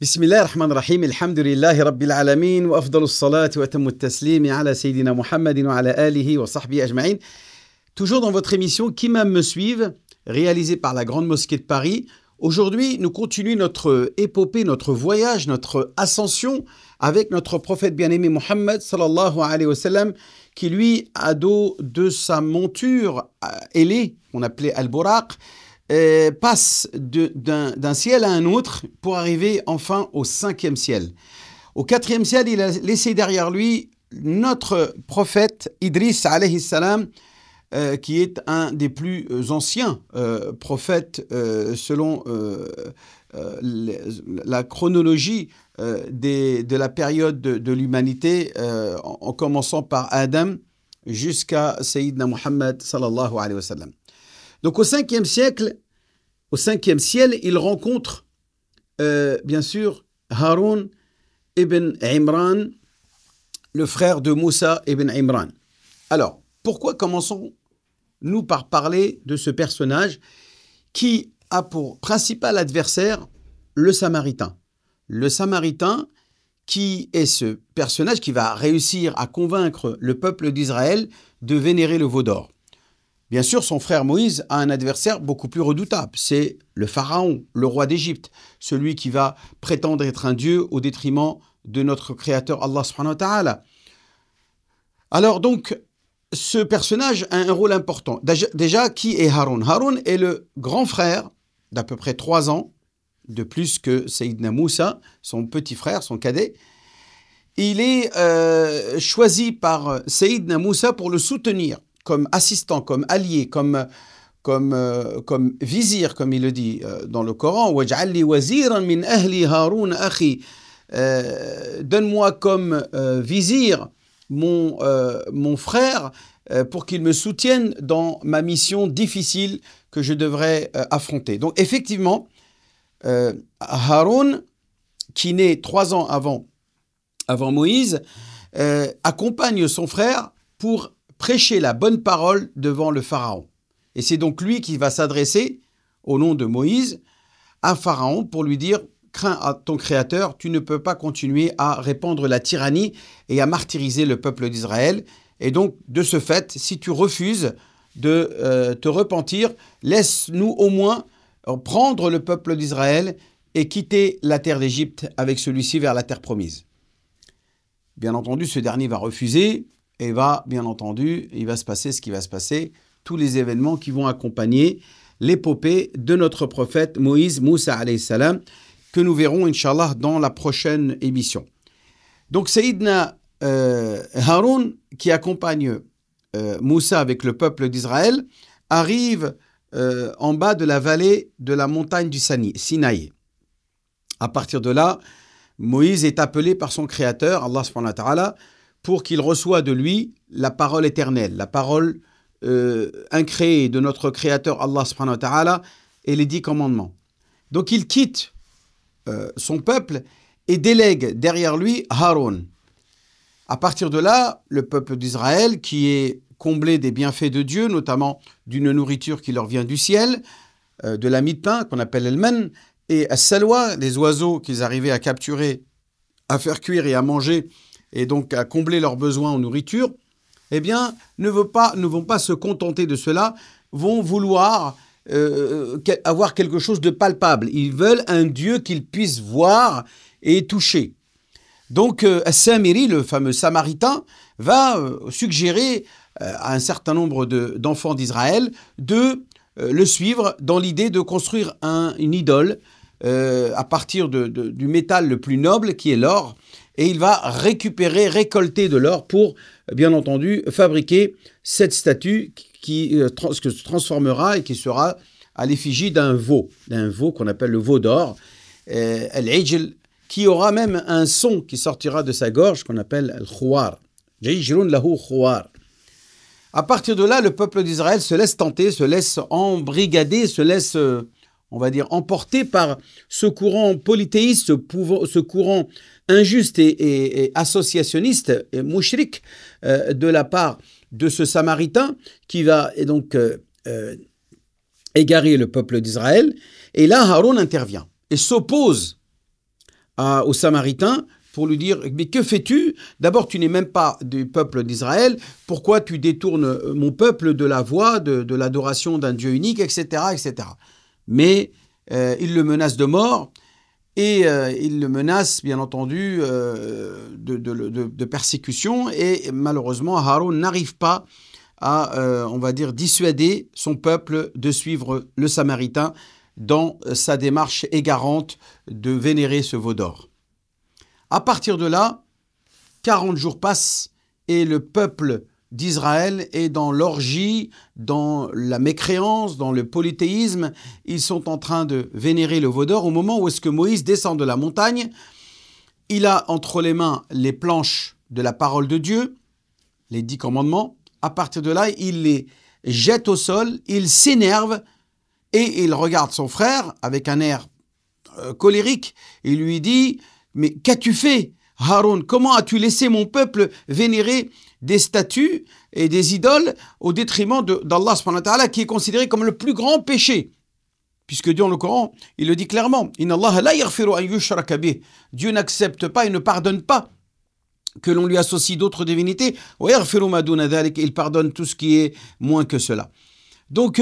بسم الله الرحمن الرحيم الحمد لله رب العالمين وأفضل الصلاة وأتم التسليم على سيدنا محمد وعلى آله وصحبه أجمعين. Toujours dans votre émission Qu'Imam me suive, réalisée par la Grande Mosquée de Paris. Aujourd'hui, nous continuons notre épopée, notre voyage, notre ascension avec notre prophète bien-aimé Mohammed sallallahu alayhi wa sallam, qui lui, à dos de sa monture ailée, qu'on appelait Al-Buraq, passe d'un ciel à un autre pour arriver enfin au 5e ciel. Au 4e ciel, il a laissé derrière lui notre prophète Idriss alayhi salam, qui est un des plus anciens prophètes selon la chronologie de la période de l'humanité, en commençant par Adam jusqu'à Sayyidina Muhammad sallallahu alayhi wa sallam. Donc au 5e siècle, au 5e ciel, il rencontre bien sûr Haroun ibn Imran, le frère de Moussa ibn Imran. Alors, pourquoi commençons-nous par parler de ce personnage qui a pour principal adversaire le Samaritain? Le Samaritain qui est ce personnage qui va réussir à convaincre le peuple d'Israël de vénérer le veau d'or. Bien sûr, son frère Moïse a un adversaire beaucoup plus redoutable. C'est le pharaon, le roi d'Égypte, celui qui va prétendre être un dieu au détriment de notre créateur Allah subhanahu wa ta'ala. Alors donc, ce personnage a un rôle important. Déjà, qui est Haroun? Haroun est le grand frère d'à peu près 3 ans, de plus que Sayyidina Moussa, son petit frère, son cadet. Il est choisi par Sayyidina Moussa pour le soutenir comme assistant, comme allié, comme vizir, comme il le dit dans le Coran. وَاجْعَلْ لِي وَزِيرًا مِنْ أَهْلِ هَارُونَ أَخِي. Donne-moi comme vizir mon frère pour qu'il me soutienne dans ma mission difficile que je devrais affronter. Donc effectivement, Haroun, qui naît 3 ans avant Moïse, accompagne son frère pour prêcher la bonne parole devant le pharaon. Et c'est donc lui qui va s'adresser, au nom de Moïse, à Pharaon pour lui dire « Crains à ton Créateur, tu ne peux pas continuer à répandre la tyrannie et à martyriser le peuple d'Israël. Et donc, de ce fait, si tu refuses de te repentir, laisse-nous au moins prendre le peuple d'Israël et quitter la terre d'Égypte avec celui-ci vers la terre promise. » Bien entendu, ce dernier va refuser et il va se passer ce qui va se passer, tous les événements qui vont accompagner l'épopée de notre prophète Moïse, Moussa alayhi salam, que nous verrons, Inch'Allah, dans la prochaine émission. Donc, Sayyidina Haroun, qui accompagne Moussa avec le peuple d'Israël, arrive en bas de la vallée de la montagne du Sinaï. À partir de là, Moïse est appelé par son Créateur, Allah subhanahu wa ta'ala, pour qu'il reçoive de lui la parole éternelle, la parole incréée de notre Créateur Allah subhanahu wa ta'ala et les 10 commandements. Donc il quitte son peuple et délègue derrière lui Haroun. À partir de là, le peuple d'Israël, qui est comblé des bienfaits de Dieu, notamment d'une nourriture qui leur vient du ciel, de la mie de pain qu'on appelle el-men, et as-salwa, les oiseaux qu'ils arrivaient à capturer, à faire cuire et à manger, et donc à combler leurs besoins en nourriture, eh bien, ne vont pas se contenter de cela, vont vouloir avoir quelque chose de palpable. Ils veulent un Dieu qu'ils puissent voir et toucher. Donc, As-Samiri, le fameux Samaritain, va suggérer à un certain nombre d'enfants d'Israël de le suivre dans l'idée de construire une idole à partir du métal le plus noble qui est l'or. Et il va récolter de l'or pour, bien entendu, fabriquer cette statue qui se transformera et qui sera à l'effigie d'un veau qu'on appelle le veau d'or, al-ijl, qui aura même un son qui sortira de sa gorge qu'on appelle al-khouar. Jayjrun lahu khouar. À partir de là, le peuple d'Israël se laisse tenter, se laisse embrigader, se laisse, on va dire, emporter par ce courant polythéiste, ce courant injuste et associationniste et mouchrik de la part de ce Samaritain qui va donc égarer le peuple d'Israël. Et là, Haroun intervient et s'oppose aux Samaritains pour lui dire « Mais que fais-tu? D'abord, tu n'es même pas du peuple d'Israël. Pourquoi tu détournes mon peuple de la voie, de l'adoration d'un Dieu unique, etc. etc. » Mais il le menace de mort et il le menace, bien entendu, de persécution. Et malheureusement, Haroun n'arrive pas à, on va dire, dissuader son peuple de suivre le Samaritain dans sa démarche égarante de vénérer ce veau d'or. À partir de là, 40 jours passent et le peuple d'Israël est dans l'orgie, dans la mécréance, dans le polythéisme. Ils sont en train de vénérer le veau d'or au moment où est-ce que Moïse descend de la montagne. Il a entre les mains les planches de la parole de Dieu, les 10 commandements. À partir de là, il les jette au sol, il s'énerve et il regarde son frère avec un air colérique. Il lui dit « Mais qu'as-tu fait, Haroun? Comment as-tu laissé mon peuple vénérer des statues et des idoles au détriment d'Allah subhanahu wa ta'ala, qui est considéré comme le plus grand péché ?» Puisque Dieu, dans le Coran, il le dit clairement « Inna Allah la yaghfiru an yushraka bih » Dieu n'accepte pas et ne pardonne pas que l'on lui associe d'autres divinités. Il pardonne tout ce qui est moins que cela. Donc,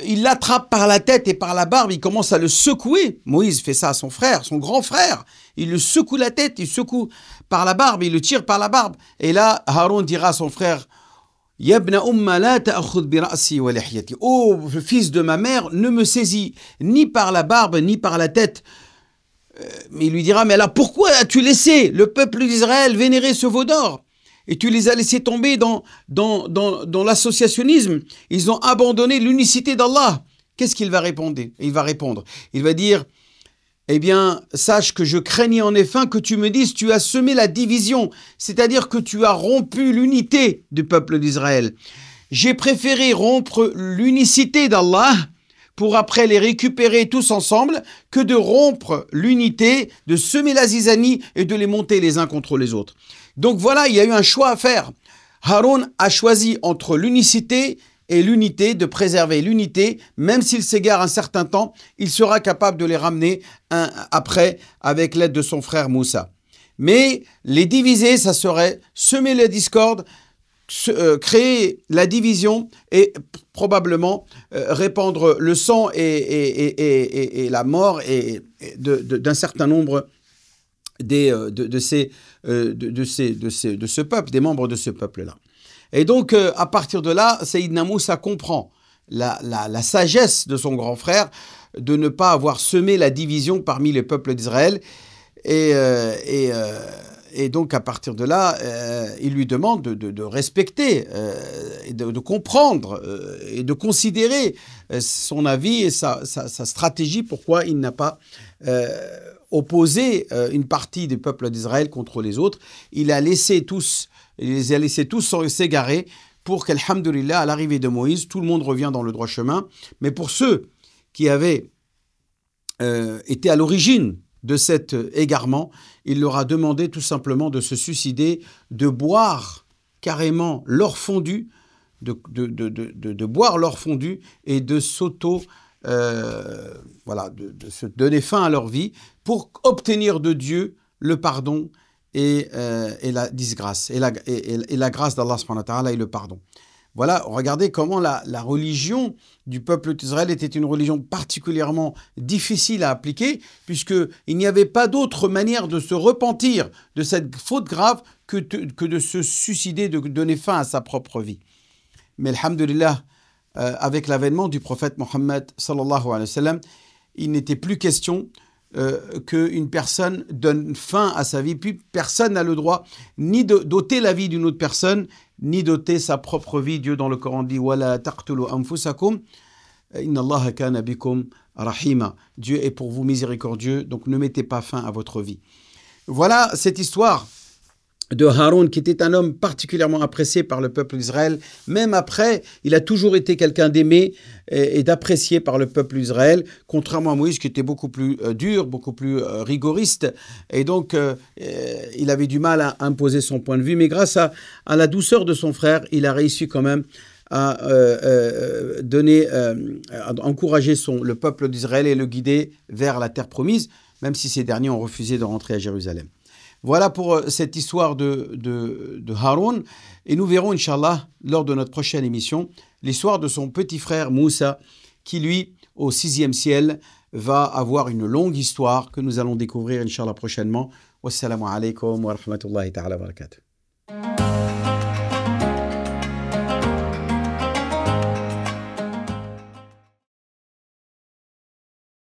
il l'attrape par la tête et par la barbe, il commence à le secouer. Moïse fait ça à son frère, son grand frère. Il le secoue la tête, il secoue par la barbe, il le tire par la barbe. Et là, Haroun dira à son frère, « Yabna umma la ta'khud bi ra'si wa lihyati » Oh, fils de ma mère, ne me saisis ni par la barbe, ni par la tête. Mais il lui dira, mais alors pourquoi as-tu laissé le peuple d'Israël vénérer ce veau d'or? Et tu les as laissés tomber dans l'associationnisme. Ils ont abandonné l'unicité d'Allah. Qu'est-ce qu'il va répondre? Il va dire, eh bien, sache que je craignais en effet que tu me dises, tu as semé la division, c'est-à-dire que tu as rompu l'unité du peuple d'Israël. J'ai préféré rompre l'unicité d'Allah pour après les récupérer tous ensemble, que de rompre l'unité, de semer la zizanie et de les monter les uns contre les autres. Donc voilà, il y a eu un choix à faire. Haroun a choisi entre l'unicité et l'unité, de préserver l'unité, même s'il s'égare un certain temps, il sera capable de les ramener après avec l'aide de son frère Moussa. Mais les diviser, ça serait semer la discorde, créer la division et probablement répandre le sang et la mort d'un certain nombre de ce peuple, des membres de ce peuple-là. Et donc, à partir de là, Sayyidina Moussa comprend la sagesse de son grand frère de ne pas avoir semé la division parmi les peuples d'Israël. Et donc, à partir de là, il lui demande de respecter, de comprendre et de considérer son avis et sa stratégie, pourquoi il n'a pas opposé une partie du peuple d'Israël contre les autres. Il les a laissés tous s'égarer pour qu'alhamdoulilah, à l'arrivée de Moïse, tout le monde revient dans le droit chemin. Mais pour ceux qui avaient été à l'origine de cet égarement, il leur a demandé tout simplement de se suicider, de boire carrément l'or fondu, de boire l'or fondu et de de se donner fin à leur vie pour obtenir de Dieu le pardon et la disgrâce, et la grâce d'Allah subhanahu wa ta'ala et le pardon. Voilà, regardez comment la religion du peuple d'Israël était une religion particulièrement difficile à appliquer, puisqu'il n'y avait pas d'autre manière de se repentir de cette faute grave que de se suicider, de donner fin à sa propre vie. Mais alhamdulillah, avec l'avènement du prophète Mohammed sallallahu alayhi wa sallam, il n'était plus question qu'une personne donne fin à sa vie. Puis personne n'a le droit ni d'ôter la vie d'une autre personne, ni d'ôter sa propre vie. Dieu dans le Coran dit « Wala taqtulu anfusakum, inna Allaha kana bikum rahima » Dieu est pour vous miséricordieux, donc ne mettez pas fin à votre vie. Voilà cette histoire de Haroun, qui était un homme particulièrement apprécié par le peuple d'Israël. Même après, il a toujours été quelqu'un d'aimé et d'apprécié par le peuple d'Israël, contrairement à Moïse qui était beaucoup plus dur, beaucoup plus rigoriste. Et donc, il avait du mal à imposer son point de vue. Mais grâce à la douceur de son frère, il a réussi quand même à encourager le peuple d'Israël et le guider vers la terre promise. même si ces derniers ont refusé de rentrer à Jérusalem. Voilà pour cette histoire de Haroun. Et nous verrons, Inch'Allah, lors de notre prochaine émission, l'histoire de son petit frère Moussa, qui lui, au 6e ciel, va avoir une longue histoire que nous allons découvrir, Inch'Allah, prochainement. Wassalamu alaikum wa rahmatullahi ta'ala wa barakatuh.